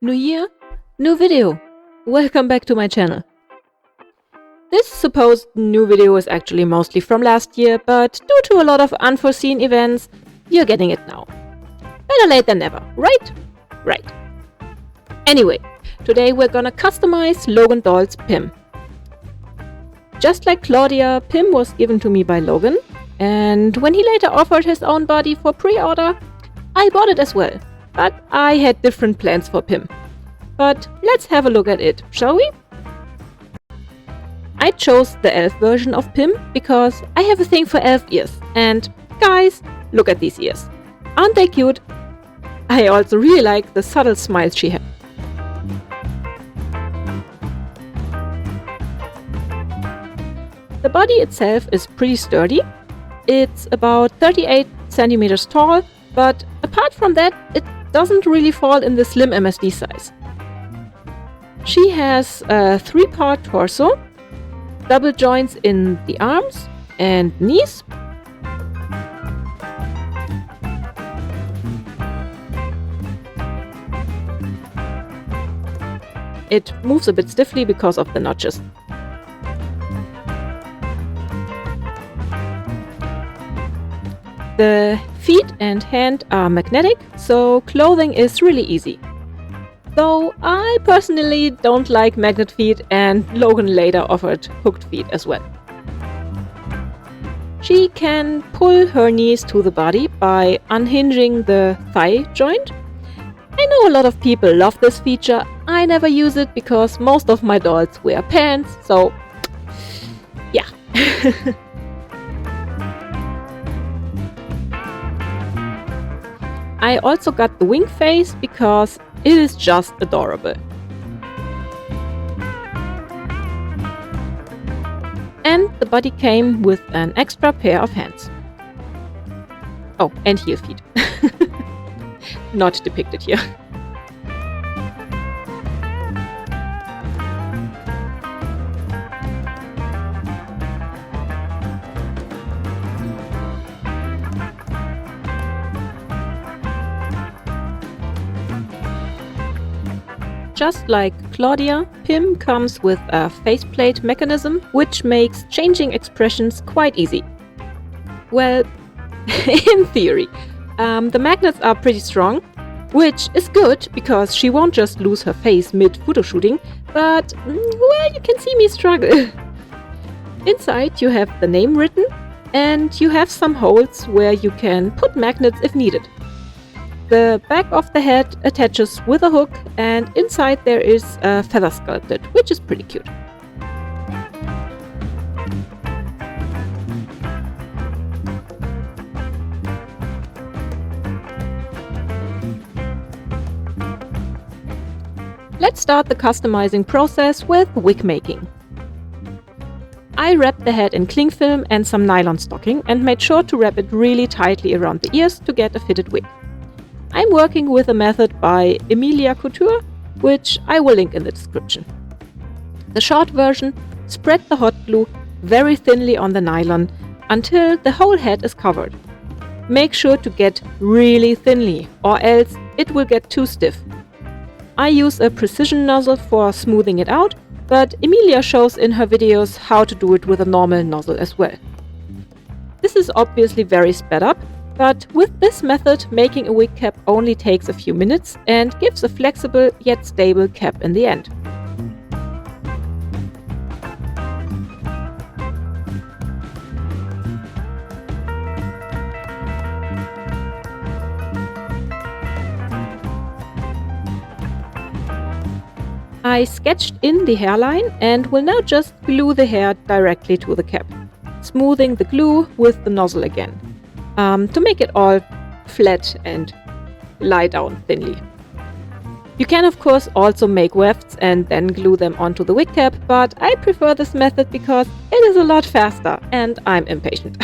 New year, new video. Welcome back to my channel. This supposed new video is actually mostly from last year, but due to a lot of unforeseen events, you're getting it now. Better late than never, right? Right. Anyway, today we're gonna customize Logan.Dolls Pim. Just like Claudia, Pim was given to me by Logan, and when he later offered his own body for pre-order, I bought it as well. But I had different plans for Pim. But let's have a look at it, shall we? I chose the elf version of Pim because I have a thing for elf ears. And guys, look at these ears. Aren't they cute? I also really like the subtle smiles she has. The body itself is pretty sturdy. It's about 38 centimeters tall, but apart from that, it doesn't really fall in the slim MSD size. She has a 3-part torso, double joints in the arms and knees, it moves a bit stiffly because of the notches. The feet and hand are magnetic, so clothing is really easy. Though I personally don't like magnet feet, and Logan later offered hooked feet as well. She can pull her knees to the body by unhinging the thigh joint. I know a lot of people love this feature. I never use it because most of my dolls wear pants, so yeah. I also got the wing face because it is just adorable. And the body came with an extra pair of hands. Oh, and heel feet. Not depicted here. Just like Claudia, Pim comes with a faceplate mechanism, which makes changing expressions quite easy. Well, in theory. The magnets are pretty strong, which is good because she won't just lose her face mid-photo shooting, but, well, you can see me struggle. Inside you have the name written, and you have some holes where you can put magnets if needed. The back of the head attaches with a hook, and inside there is a feather sculpted, which is pretty cute. Let's start the customizing process with wig making. I wrapped the head in cling film and some nylon stocking and made sure to wrap it really tightly around the ears to get a fitted wig. I'm working with a method by Emilia Couture, which I will link in the description. The short version, spread the hot glue very thinly on the nylon until the whole head is covered. Make sure to get really thinly, or else it will get too stiff. I use a precision nozzle for smoothing it out, but Emilia shows in her videos how to do it with a normal nozzle as well. This is obviously very sped up, but with this method, making a wig cap only takes a few minutes and gives a flexible yet stable cap in the end. I sketched in the hairline and will now just glue the hair directly to the cap, smoothing the glue with the nozzle again. To make it all flat and lie down thinly. You can of course also make wefts and then glue them onto the wig cap, but I prefer this method because it is a lot faster and I'm impatient.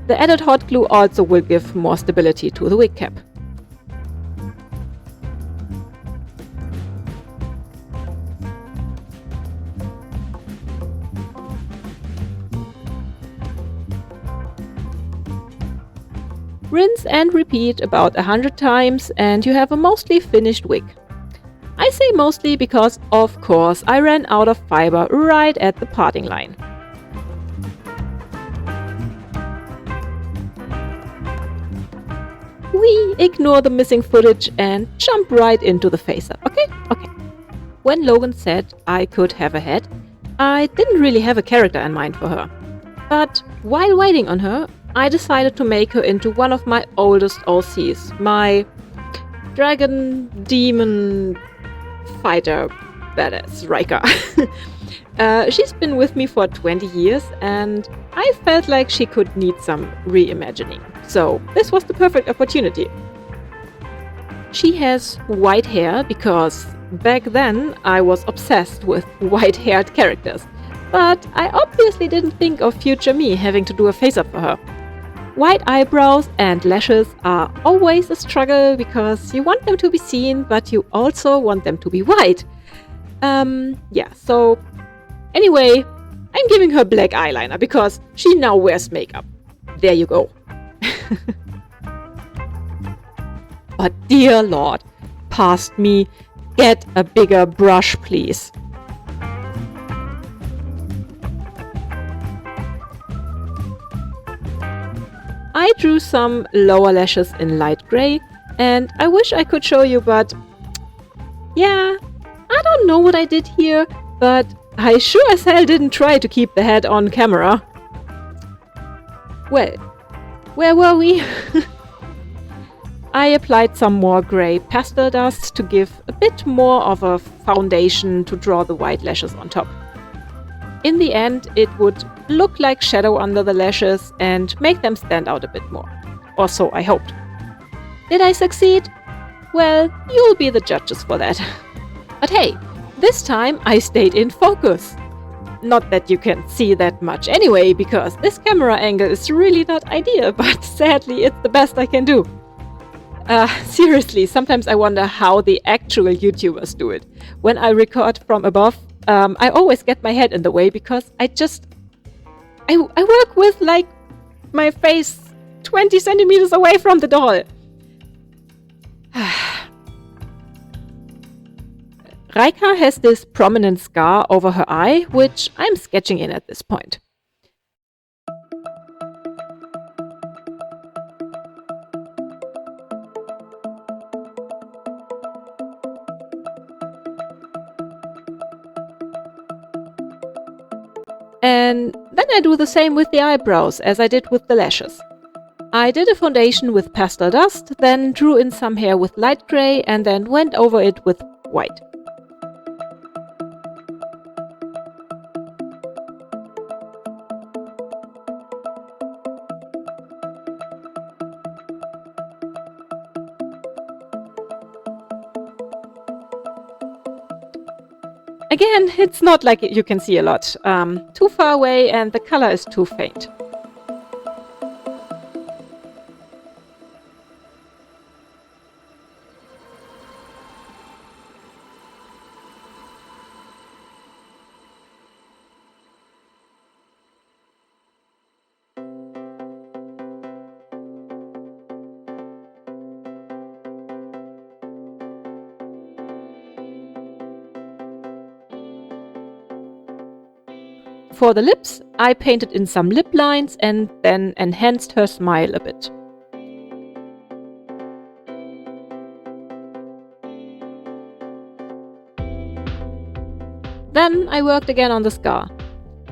The added hot glue also will give more stability to the wig cap. Rinse and repeat about 100 times and you have a mostly finished wig. I say mostly because, of course, I ran out of fiber right at the parting line. We ignore the missing footage and jump right into the face-up, okay? Okay. When Logan said I could have a head, I didn't really have a character in mind for her. But while waiting on her, I decided to make her into one of my oldest OCs, my dragon demon fighter badass Rika. She's been with me for 20 years and I felt like she could need some reimagining. So this was the perfect opportunity. She has white hair because back then I was obsessed with white-haired characters. But I obviously didn't think of future me having to do a face-up for her. White eyebrows and lashes are always a struggle because you want them to be seen, but you also want them to be white. So anyway, I'm giving her black eyeliner because she now wears makeup. There you go. But dear Lord, past me, get a bigger brush, please. I drew some lower lashes in light gray, and I wish I could show you, but yeah, I don't know what I did here, but I sure as hell didn't try to keep the head on camera. Well, where were we? I applied some more gray pastel dust to give a bit more of a foundation to draw the white lashes on top. In the end, it would look like shadow under the lashes and make them stand out a bit more. Or so I hoped. Did I succeed? Well, you'll be the judges for that. But hey, this time I stayed in focus. Not that you can see that much anyway, because this camera angle is really not ideal, but sadly it's the best I can do. Seriously, sometimes I wonder how the actual YouTubers do it. When I record from above, I always get my head in the way because I work with like my face 20 centimeters away from the doll. Rika has this prominent scar over her eye, which I'm sketching in at this point. And then I do the same with the eyebrows as I did with the lashes. I did a foundation with pastel dust, then drew in some hair with light gray and then went over it with white. Again, it's not like you can see a lot. Too far away and the color is too faint. For the lips, I painted in some lip lines and then enhanced her smile a bit. Then I worked again on the scar.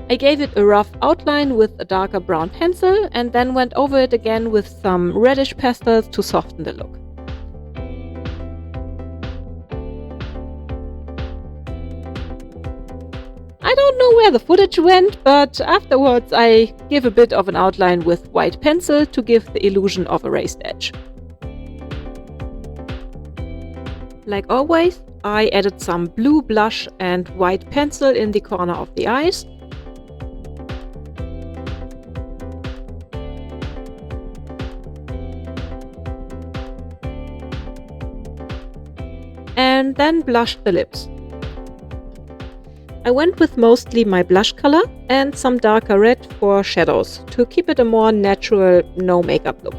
I gave it a rough outline with a darker brown pencil and then went over it again with some reddish pastels to soften the look. I don't know where the footage went, but afterwards I give a bit of an outline with white pencil to give the illusion of a raised edge. Like always, I added some blue blush and white pencil in the corner of the eyes. And then blushed the lips. I went with mostly my blush color and some darker red for shadows to keep it a more natural, no makeup look.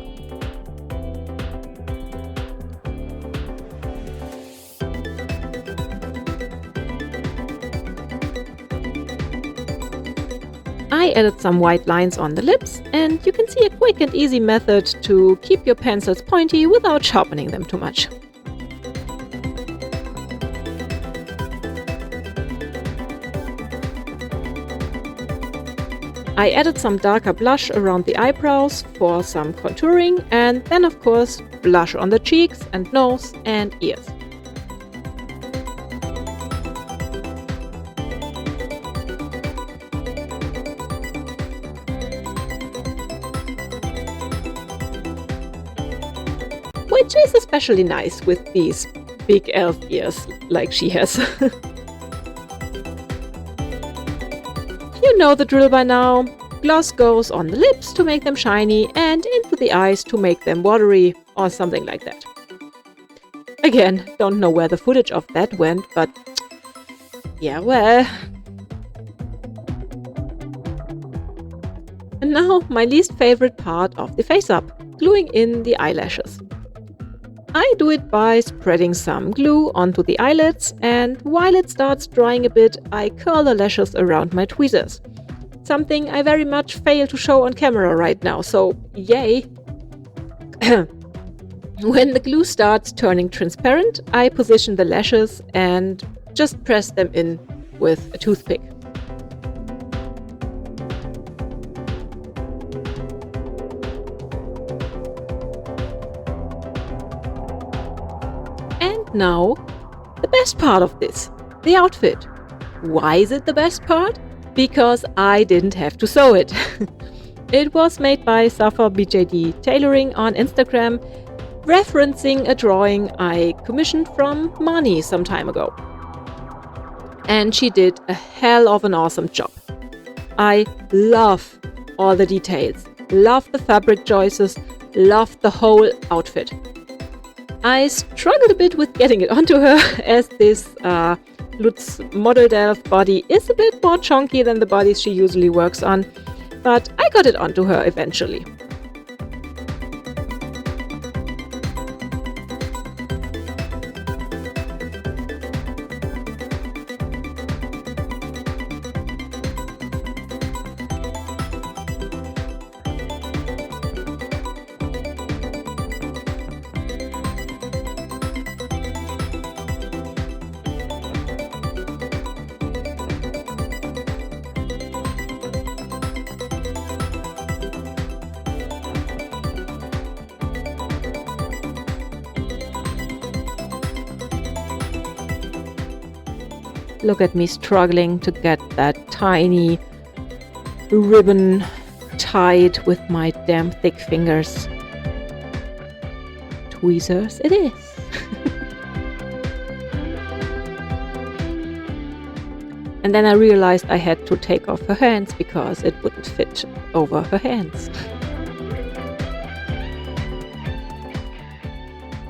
I added some white lines on the lips, and you can see a quick and easy method to keep your pencils pointy without sharpening them too much. I added some darker blush around the eyebrows for some contouring, and then of course blush on the cheeks and nose and ears. Which is especially nice with these big elf ears like she has. You know the drill by now. Gloss goes on the lips to make them shiny and into the eyes to make them watery or something like that. Again, don't know where the footage of that went, but yeah, well. And now my least favorite part of the face up, gluing in the eyelashes. I do it by spreading some glue onto the eyelids, and while it starts drying a bit, I curl the lashes around my tweezers. Something I very much fail to show on camera right now, so yay! When the glue starts turning transparent, I position the lashes and just press them in with a toothpick. And now, the best part of this, the outfit. Why is it the best part? Because I didn't have to sew it. It was made by Safa BJD Tailoring on Instagram, referencing a drawing I commissioned from Mani some time ago. And she did a hell of an awesome job. I love all the details, love the fabric choices, love the whole outfit. I struggled a bit with getting it onto her, as this Lutz modeled elf body is a bit more chunky than the bodies she usually works on, but I got it onto her eventually. Look at me struggling to get that tiny ribbon tied with my damn thick fingers. Tweezers it is. And then I realized I had to take off her hands because it wouldn't fit over her hands.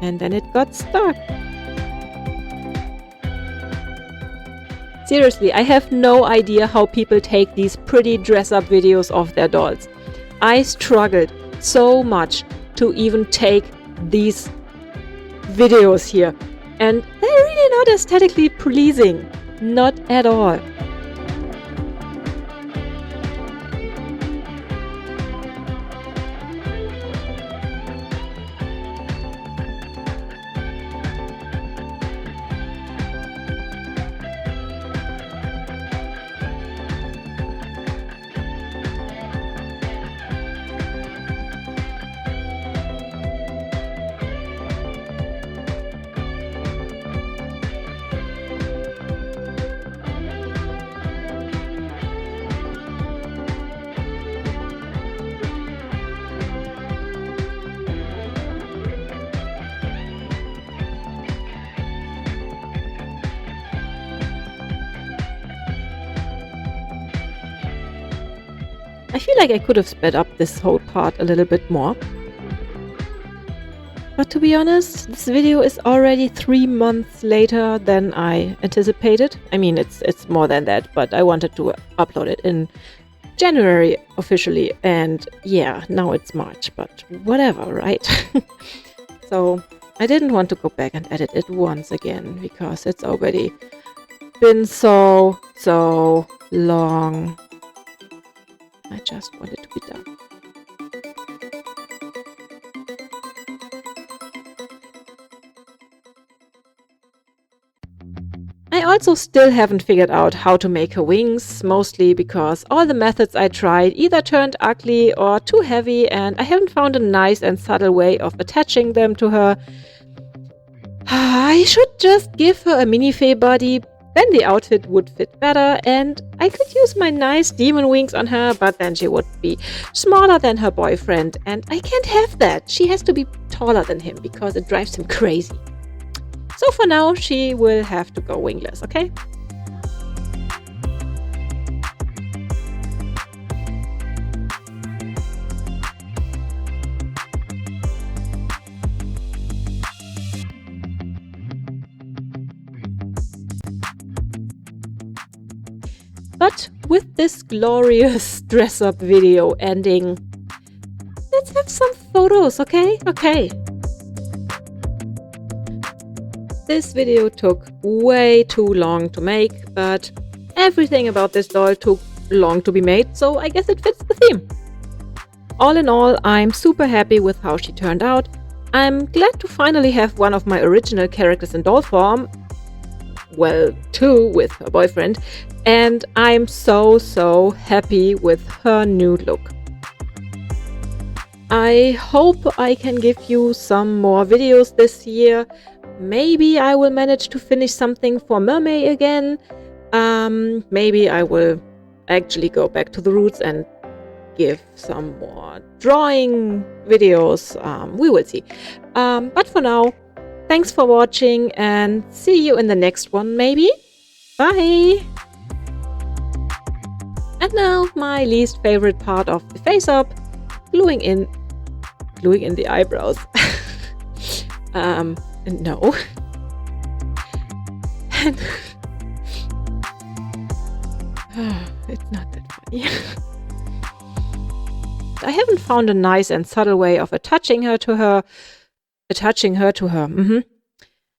And then it got stuck. Seriously, I have no idea how people take these pretty dress-up videos of their dolls. I struggled so much to even take these videos here. And they're really not aesthetically pleasing. Not at all. I feel like I could have sped up this whole part a little bit more. But to be honest, this video is already 3 months later than I anticipated. I mean, it's more than that, but I wanted to upload it in January officially. And yeah, now it's March, but whatever, right? So I didn't want to go back and edit it once again because it's already been so long. I just want it to be done. I also still haven't figured out how to make her wings, mostly because all the methods I tried either turned ugly or too heavy, and I haven't found a nice and subtle way of attaching them to her. I should just give her a minifee body, then the outfit would fit better, and I could use my nice demon wings on her, but then she would be smaller than her boyfriend, and I can't have that. She has to be taller than him because it drives him crazy. So for now, she will have to go wingless, okay? But with this glorious dress-up video ending, let's have some photos, okay? Okay. This video took way too long to make, but everything about this doll took long to be made, so I guess it fits the theme. All in all, I'm super happy with how she turned out. I'm glad to finally have one of my original characters in doll form. Well, two with her boyfriend. And I'm so happy with her new look. I hope I can give you some more videos this year. Maybe I will manage to finish something for Mermaid again. Maybe I will actually go back to the roots and give some more drawing videos. We will see. But for now, thanks for watching and see you in the next one maybe. Bye! And now my least favorite part of the face up, gluing in the eyebrows. No. It's not that funny. I haven't found a nice and subtle way of attaching her to her.